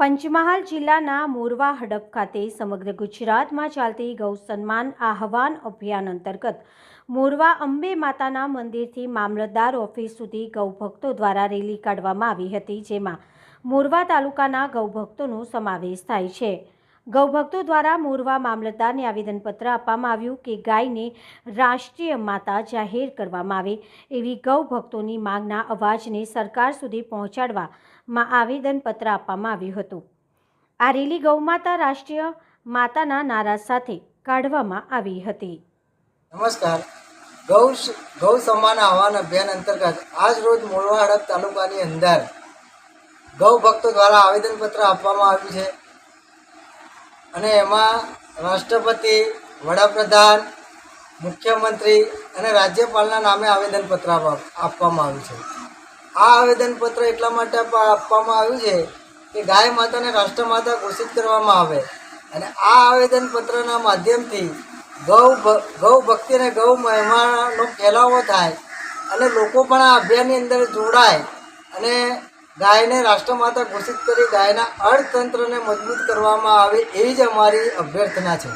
પંચમહાલ જિલ્લાના મોરવા હડપ ખાતે સમગ્ર ગુજરાતમાં ચાલતી ગૌ સન્માન આહવાન અભિયાન અંતર્ગત મોરવા અંબે માતાના મંદિરથી મામલતદાર ઓફિસ સુધી ગૌભક્તો દ્વારા રેલી કાઢવામાં આવી હતી, જેમાં મોરવા તાલુકાના ગૌભક્તોનો સમાવેશ થાય છે। ગૌભક્તો દ્વારા મોરવા મામલતદારને આવેદનપત્ર આપવામાં આવ્યું કે ગાયને રાષ્ટ્રીય માતા જાહેર કરવામાં આવે એવી ગૌભક્તોની માંગના અવાજને સરકાર સુધી પહોંચાડવામાં આવેદનપત્ર આપવામાં આવ્યું હતું। આ રેલી ગૌમાતા રાષ્ટ્રીય માતાના નારા સાથે કાઢવામાં આવી હતી। નમસ્કાર। ગૌ સન્માન આહવાન અભિયાન અંતર્ગત આજ રોજ મોરવા હડપ તાલુકાની અંદર ગૌ ભક્તો દ્વારા આવેદનપત્ર આપવામાં આવ્યું છે અને એમાં રાષ્ટ્રપતિ, વડાપ્રધાન, મુખ્યમંત્રી અને રાજ્યપાલના નામે આવેદનપત્ર આપવામાં આવ્યું છે। આ આવેદનપત્ર એટલા માટે આપવામાં આવ્યું છે કે ગાય માતાને રાષ્ટ્રમાતા ઘોષિત કરવામાં આવે અને આ આવેદનપત્રના માધ્યમથી ગૌ ભક્તિ અને ગૌ મહિમાનો ફેલાવો થાય અને લોકો પણ આ અભિયાનની અંદર જોડાય અને ગાયને રાષ્ટ્રમાતા ઘોષિત કરી ગાયના અર્થતંત્રને મજબૂત કરવામાં આવે એવી જ અમારી અભ્યર્થના છે।